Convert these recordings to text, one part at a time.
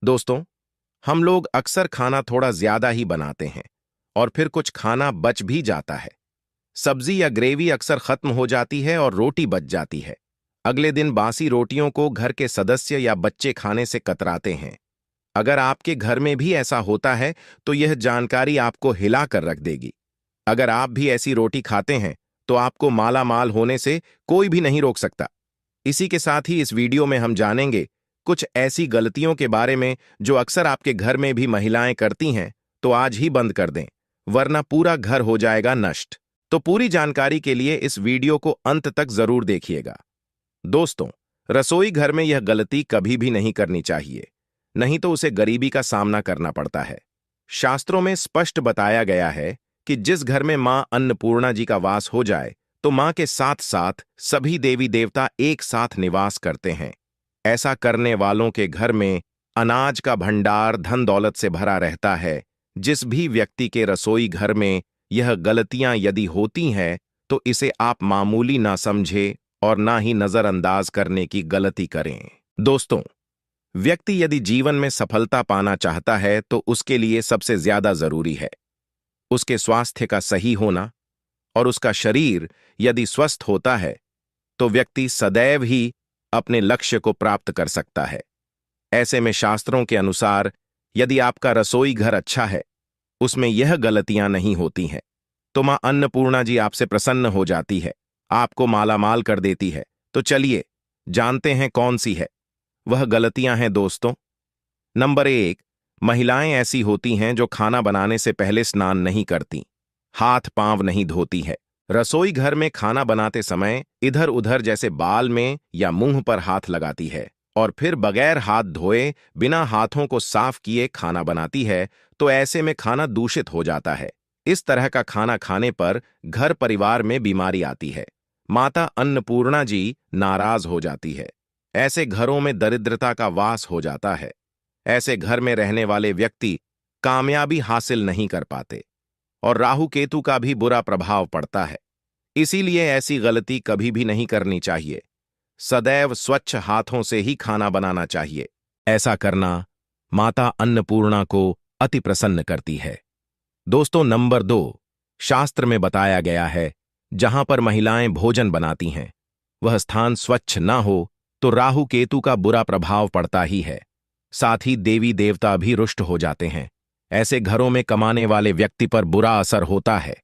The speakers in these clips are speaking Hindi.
दोस्तों, हम लोग अक्सर खाना थोड़ा ज्यादा ही बनाते हैं और फिर कुछ खाना बच भी जाता है। सब्जी या ग्रेवी अक्सर खत्म हो जाती है और रोटी बच जाती है। अगले दिन बासी रोटियों को घर के सदस्य या बच्चे खाने से कतराते हैं। अगर आपके घर में भी ऐसा होता है तो यह जानकारी आपको हिला कर रख देगी। अगर आप भी ऐसी रोटी खाते हैं तो आपको माला माल होने से कोई भी नहीं रोक सकता। इसी के साथ ही इस वीडियो में हम जानेंगे कुछ ऐसी गलतियों के बारे में जो अक्सर आपके घर में भी महिलाएं करती हैं। तो आज ही बंद कर दें, वरना पूरा घर हो जाएगा नष्ट। तो पूरी जानकारी के लिए इस वीडियो को अंत तक जरूर देखिएगा। दोस्तों, रसोई घर में यह गलती कभी भी नहीं करनी चाहिए, नहीं तो उसे गरीबी का सामना करना पड़ता है। शास्त्रों में स्पष्ट बताया गया है कि जिस घर में मां अन्नपूर्णा जी का वास हो जाए तो मां के साथ साथ सभी देवी देवता एक साथ निवास करते हैं। ऐसा करने वालों के घर में अनाज का भंडार धन दौलत से भरा रहता है। जिस भी व्यक्ति के रसोई घर में यह गलतियां यदि होती हैं तो इसे आप मामूली ना समझे और ना ही नजरअंदाज करने की गलती करें। दोस्तों, व्यक्ति यदि जीवन में सफलता पाना चाहता है तो उसके लिए सबसे ज्यादा जरूरी है उसके स्वास्थ्य का सही होना। और उसका शरीर यदि स्वस्थ होता है तो व्यक्ति सदैव ही अपने लक्ष्य को प्राप्त कर सकता है। ऐसे में शास्त्रों के अनुसार यदि आपका रसोई घर अच्छा है, उसमें यह गलतियां नहीं होती हैं, तो मां अन्नपूर्णा जी आपसे प्रसन्न हो जाती है, आपको मालामाल कर देती है। तो चलिए जानते हैं कौन सी है वह गलतियां हैं। दोस्तों, नंबर 1, महिलाएं ऐसी होती हैं जो खाना बनाने से पहले स्नान नहीं करती, हाथ पांव नहीं धोती है। रसोई घर में खाना बनाते समय इधर उधर जैसे बाल में या मुंह पर हाथ लगाती है और फिर बगैर हाथ धोए बिना हाथों को साफ किए खाना बनाती है। तो ऐसे में खाना दूषित हो जाता है। इस तरह का खाना खाने पर घर परिवार में बीमारी आती है। माता अन्नपूर्णा जी नाराज हो जाती है। ऐसे घरों में दरिद्रता का वास हो जाता है। ऐसे घर में रहने वाले व्यक्ति कामयाबी हासिल नहीं कर पाते और राहु केतु का भी बुरा प्रभाव पड़ता है। इसीलिए ऐसी गलती कभी भी नहीं करनी चाहिए। सदैव स्वच्छ हाथों से ही खाना बनाना चाहिए। ऐसा करना माता अन्नपूर्णा को अति प्रसन्न करती है। दोस्तों, नंबर 2, शास्त्र में बताया गया है जहां पर महिलाएं भोजन बनाती हैं वह स्थान स्वच्छ ना हो तो राहु केतु का बुरा प्रभाव पड़ता ही है। साथ ही देवी देवता भी रुष्ट हो जाते हैं। ऐसे घरों में कमाने वाले व्यक्ति पर बुरा असर होता है।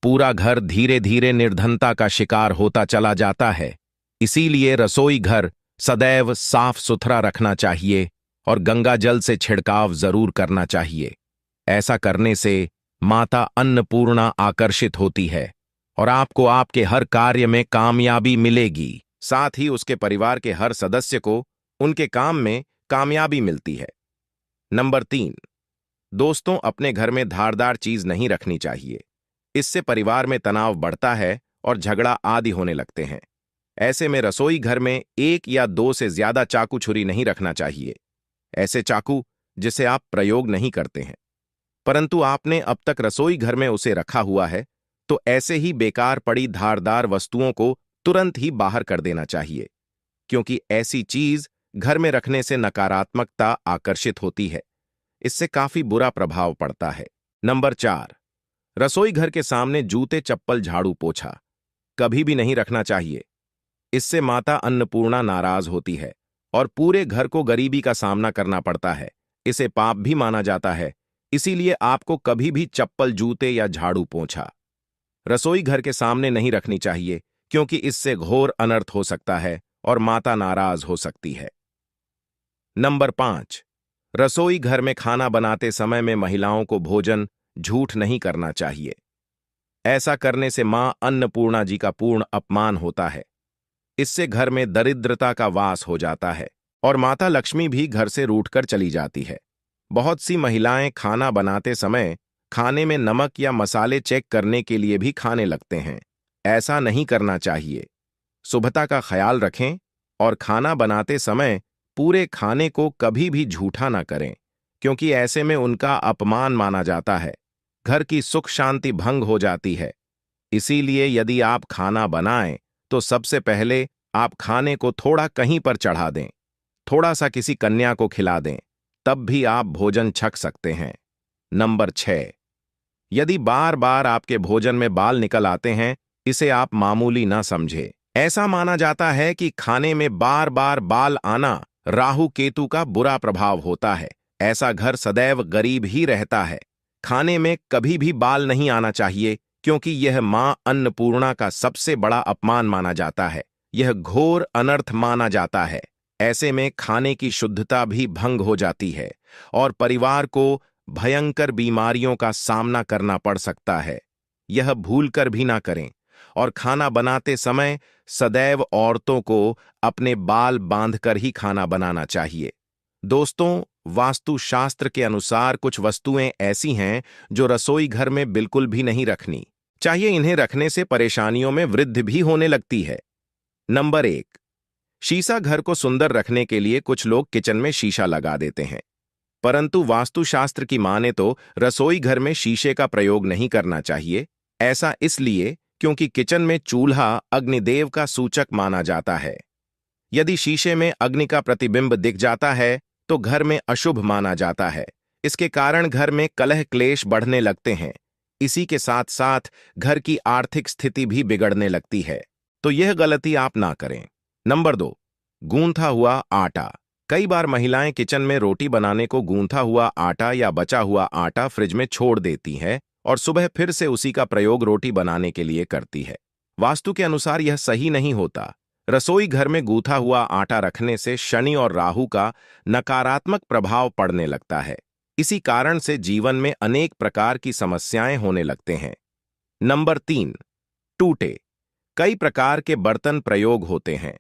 पूरा घर धीरे धीरे निर्धनता का शिकार होता चला जाता है। इसीलिए रसोई घर सदैव साफ सुथरा रखना चाहिए और गंगा जल से छिड़काव जरूर करना चाहिए। ऐसा करने से माता अन्नपूर्णा आकर्षित होती है और आपको आपके हर कार्य में कामयाबी मिलेगी। साथ ही उसके परिवार के हर सदस्य को उनके काम में कामयाबी मिलती है। नंबर 3, दोस्तों, अपने घर में धारदार चीज नहीं रखनी चाहिए। इससे परिवार में तनाव बढ़ता है और झगड़ा आदि होने लगते हैं। ऐसे में रसोई घर में 1 या 2 से ज्यादा चाकू छुरी नहीं रखना चाहिए। ऐसे चाकू जिसे आप प्रयोग नहीं करते हैं परंतु आपने अब तक रसोई घर में उसे रखा हुआ है, तो ऐसे ही बेकार पड़ी धारदार वस्तुओं को तुरंत ही बाहर कर देना चाहिए, क्योंकि ऐसी चीज घर में रखने से नकारात्मकता आकर्षित होती है। इससे काफी बुरा प्रभाव पड़ता है। नंबर 4, रसोई घर के सामने जूते चप्पल झाड़ू पोछा कभी भी नहीं रखना चाहिए। इससे माता अन्नपूर्णा नाराज होती है और पूरे घर को गरीबी का सामना करना पड़ता है। इसे पाप भी माना जाता है। इसीलिए आपको कभी भी चप्पल जूते या झाड़ू पोंछा रसोई घर के सामने नहीं रखनी चाहिए, क्योंकि इससे घोर अनर्थ हो सकता है और माता नाराज हो सकती है। नंबर 5, रसोई घर में खाना बनाते समय में महिलाओं को भोजन झूठ नहीं करना चाहिए। ऐसा करने से मां अन्नपूर्णा जी का पूर्ण अपमान होता है। इससे घर में दरिद्रता का वास हो जाता है और माता लक्ष्मी भी घर से रूठकर चली जाती है। बहुत सी महिलाएं खाना बनाते समय खाने में नमक या मसाले चेक करने के लिए भी खाने लगते हैं। ऐसा नहीं करना चाहिए। शुभता का ख्याल रखें और खाना बनाते समय पूरे खाने को कभी भी झूठा ना करें, क्योंकि ऐसे में उनका अपमान माना जाता है। घर की सुख शांति भंग हो जाती है। इसीलिए यदि आप खाना बनाएं तो सबसे पहले आप खाने को थोड़ा कहीं पर चढ़ा दें, थोड़ा सा किसी कन्या को खिला दें, तब भी आप भोजन छक सकते हैं। नंबर 6, यदि बार बार आपके भोजन में बाल निकल आते हैं, इसे आप मामूली ना समझे। ऐसा माना जाता है कि खाने में बार बार बाल आना राहु केतु का बुरा प्रभाव होता है। ऐसा घर सदैव गरीब ही रहता है। खाने में कभी भी बाल नहीं आना चाहिए, क्योंकि यह मां अन्नपूर्णा का सबसे बड़ा अपमान माना जाता है। यह घोर अनर्थ माना जाता है। ऐसे में खाने की शुद्धता भी भंग हो जाती है और परिवार को भयंकर बीमारियों का सामना करना पड़ सकता है। यह भूलकर भी ना करें। और खाना बनाते समय सदैव औरतों को अपने बाल बांधकर ही खाना बनाना चाहिए। दोस्तों, वास्तुशास्त्र के अनुसार कुछ वस्तुएं ऐसी हैं जो रसोई घर में बिल्कुल भी नहीं रखनी चाहिए। इन्हें रखने से परेशानियों में वृद्धि भी होने लगती है। नंबर 1, शीशा। घर को सुंदर रखने के लिए कुछ लोग किचन में शीशा लगा देते हैं, परंतु वास्तुशास्त्र की माने तो रसोई घर में शीशे का प्रयोग नहीं करना चाहिए। ऐसा इसलिए क्योंकि किचन में चूल्हा अग्निदेव का सूचक माना जाता है। यदि शीशे में अग्नि का प्रतिबिंब दिख जाता है तो घर में अशुभ माना जाता है। इसके कारण घर में कलह क्लेश बढ़ने लगते हैं। इसी के साथ साथ घर की आर्थिक स्थिति भी बिगड़ने लगती है। तो यह गलती आप ना करें। नंबर 2, गूंथा हुआ आटा। कई बार महिलाएं किचन में रोटी बनाने को गूंथा हुआ आटा या बचा हुआ आटा फ्रिज में छोड़ देती हैं और सुबह फिर से उसी का प्रयोग रोटी बनाने के लिए करती है। वास्तु के अनुसार यह सही नहीं होता। रसोई घर में गूंथा हुआ आटा रखने से शनि और राहु का नकारात्मक प्रभाव पड़ने लगता है। इसी कारण से जीवन में अनेक प्रकार की समस्याएं होने लगते हैं। नंबर 3, टूटे। कई प्रकार के बर्तन प्रयोग होते हैं।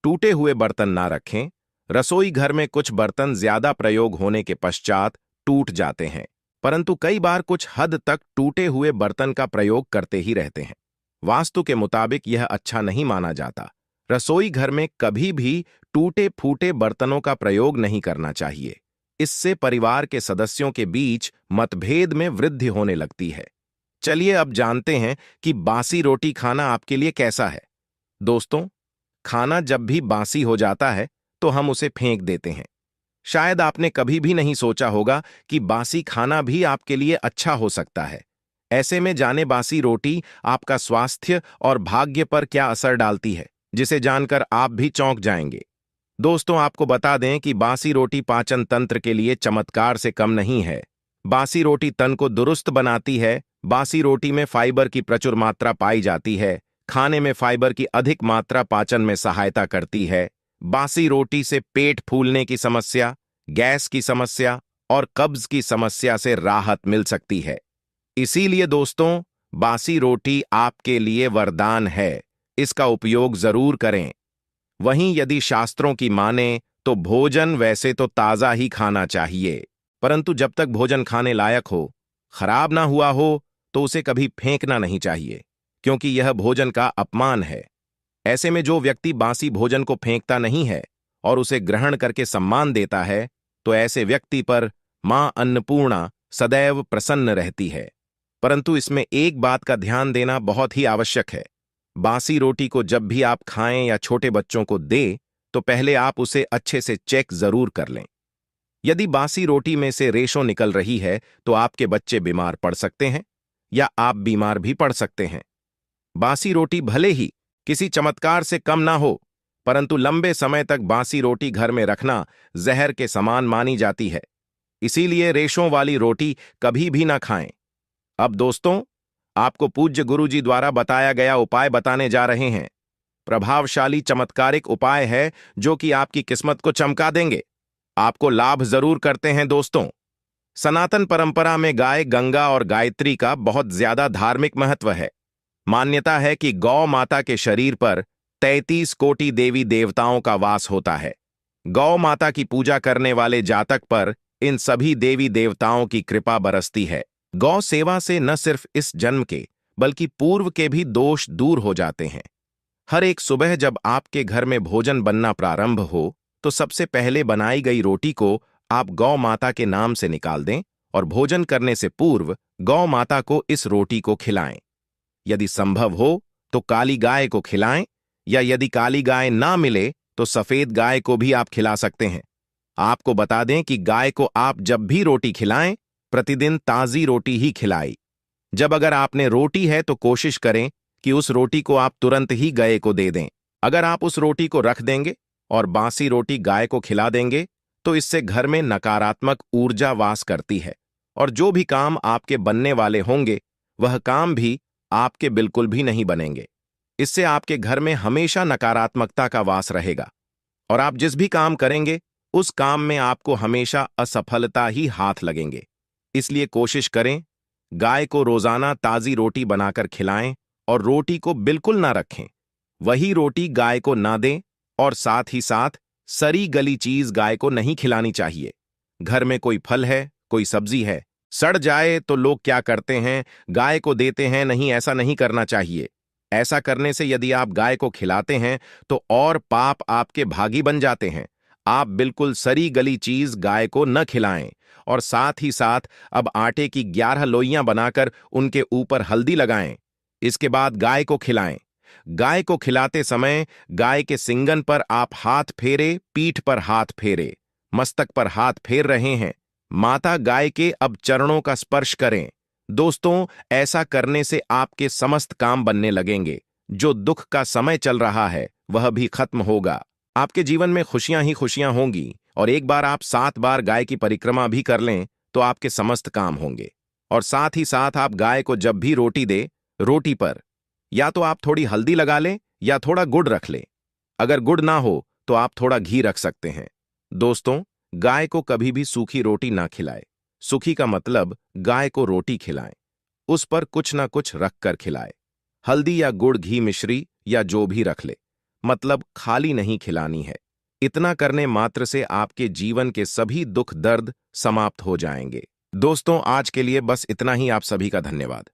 टूटे हुए बर्तन ना रखें। रसोई घर में कुछ बर्तन ज्यादा प्रयोग होने के पश्चात टूट जाते हैं, परंतु कई बार कुछ हद तक टूटे हुए बर्तन का प्रयोग करते ही रहते हैं। वास्तु के मुताबिक यह अच्छा नहीं माना जाता। रसोई घर में कभी भी टूटे फूटे बर्तनों का प्रयोग नहीं करना चाहिए। इससे परिवार के सदस्यों के बीच मतभेद में वृद्धि होने लगती है। चलिए अब जानते हैं कि बासी रोटी खाना आपके लिए कैसा है। दोस्तों, खाना जब भी बासी हो जाता है तो हम उसे फेंक देते हैं। शायद आपने कभी भी नहीं सोचा होगा कि बासी खाना भी आपके लिए अच्छा हो सकता है। ऐसे में जाने बासी रोटी आपका स्वास्थ्य और भाग्य पर क्या असर डालती है, जिसे जानकर आप भी चौंक जाएंगे। दोस्तों, आपको बता दें कि बासी रोटी पाचन तंत्र के लिए चमत्कार से कम नहीं है। बासी रोटी तन को दुरुस्त बनाती है। बासी रोटी में फाइबर की प्रचुर मात्रा पाई जाती है। खाने में फाइबर की अधिक मात्रा पाचन में सहायता करती है। बासी रोटी से पेट फूलने की समस्या, गैस की समस्या और कब्ज की समस्या से राहत मिल सकती है। इसीलिए दोस्तों, बासी रोटी आपके लिए वरदान है। इसका उपयोग जरूर करें। वहीं यदि शास्त्रों की माने तो भोजन वैसे तो ताजा ही खाना चाहिए, परंतु जब तक भोजन खाने लायक हो, खराब ना हुआ हो, तो उसे कभी फेंकना नहीं चाहिए, क्योंकि यह भोजन का अपमान है। ऐसे में जो व्यक्ति बासी भोजन को फेंकता नहीं है और उसे ग्रहण करके सम्मान देता है, तो ऐसे व्यक्ति पर मां अन्नपूर्णा सदैव प्रसन्न रहती है। परंतु इसमें एक बात का ध्यान देना बहुत ही आवश्यक है। बासी रोटी को जब भी आप खाएं या छोटे बच्चों को दें, तो पहले आप उसे अच्छे से चेक जरूर कर लें। यदि बासी रोटी में से रेशों निकल रही है तो आपके बच्चे बीमार पड़ सकते हैं या आप बीमार भी पड़ सकते हैं। बासी रोटी भले ही किसी चमत्कार से कम ना हो, परंतु लंबे समय तक बासी रोटी घर में रखना जहर के समान मानी जाती है। इसीलिए रेशों वाली रोटी कभी भी ना खाएं। अब दोस्तों, आपको पूज्य गुरुजी द्वारा बताया गया उपाय बताने जा रहे हैं। प्रभावशाली चमत्कारिक उपाय है जो कि आपकी किस्मत को चमका देंगे। आपको लाभ जरूर करते हैं। दोस्तों, सनातन परंपरा में गाय, गंगा और गायत्री का बहुत ज्यादा धार्मिक महत्व है। मान्यता है कि गौ माता के शरीर पर 33 कोटि देवी देवताओं का वास होता है। गौ माता की पूजा करने वाले जातक पर इन सभी देवी देवताओं की कृपा बरसती है। गौ सेवा से न सिर्फ इस जन्म के बल्कि पूर्व के भी दोष दूर हो जाते हैं। हर एक सुबह जब आपके घर में भोजन बनना प्रारंभ हो, तो सबसे पहले बनाई गई रोटी को आप गौ माता के नाम से निकाल दें और भोजन करने से पूर्व गौ माता को इस रोटी को खिलाएं। यदि संभव हो तो काली गाय को खिलाएं, या यदि काली गाय ना मिले तो सफेद गाय को भी आप खिला सकते हैं। आपको बता दें कि गाय को आप जब भी रोटी खिलाएं, प्रतिदिन ताज़ी रोटी ही खिलाएं। जब अगर आपने रोटी है तो कोशिश करें कि उस रोटी को आप तुरंत ही गाय को दे दें। अगर आप उस रोटी को रख देंगे और बासी रोटी गाय को खिला देंगे तो इससे घर में नकारात्मक ऊर्जा वास करती है और जो भी काम आपके बनने वाले होंगे वह काम भी आपके बिल्कुल भी नहीं बनेंगे। इससे आपके घर में हमेशा नकारात्मकता का वास रहेगा और आप जिस भी काम करेंगे उस काम में आपको हमेशा असफलता ही हाथ लगेंगे। इसलिए कोशिश करें गाय को रोजाना ताजी रोटी बनाकर खिलाएं और रोटी को बिल्कुल ना रखें। वही रोटी गाय को ना दें और साथ ही साथ सड़ी गली चीज गाय को नहीं खिलानी चाहिए। घर में कोई फल है, कोई सब्जी है, सड़ जाए तो लोग क्या करते हैं, गाय को देते हैं। नहीं, ऐसा नहीं करना चाहिए। ऐसा करने से यदि आप गाय को खिलाते हैं तो और पाप आपके भागी बन जाते हैं। आप बिल्कुल सड़ी गली चीज गाय को न खिलाएं और साथ ही साथ अब आटे की 11 लोइयां बनाकर उनके ऊपर हल्दी लगाएं। इसके बाद गाय को खिलाएं। गाय को खिलाते समय गाय के सिंगन पर आप हाथ फेरे, पीठ पर हाथ फेरे, मस्तक पर हाथ फेर रहे हैं। माता गाय के अब चरणों का स्पर्श करें। दोस्तों, ऐसा करने से आपके समस्त काम बनने लगेंगे। जो दुख का समय चल रहा है वह भी खत्म होगा। आपके जीवन में खुशियां ही खुशियां होंगी और एक बार आप 7 बार गाय की परिक्रमा भी कर लें तो आपके समस्त काम होंगे। और साथ ही साथ आप गाय को जब भी रोटी दे, रोटी पर या तो आप थोड़ी हल्दी लगा लें या थोड़ा गुड़ रख लें। अगर गुड़ ना हो तो आप थोड़ा घी रख सकते हैं। दोस्तों, गाय को कभी भी सूखी रोटी ना खिलाए। सूखी का मतलब गाय को रोटी खिलाएं, उस पर कुछ ना कुछ रख कर खिलाए। हल्दी या गुड़, घी, मिश्री या जो भी रख ले, मतलब खाली नहीं खिलानी है। इतना करने मात्र से आपके जीवन के सभी दुख दर्द समाप्त हो जाएंगे। दोस्तों, आज के लिए बस इतना ही। आप सभी का धन्यवाद।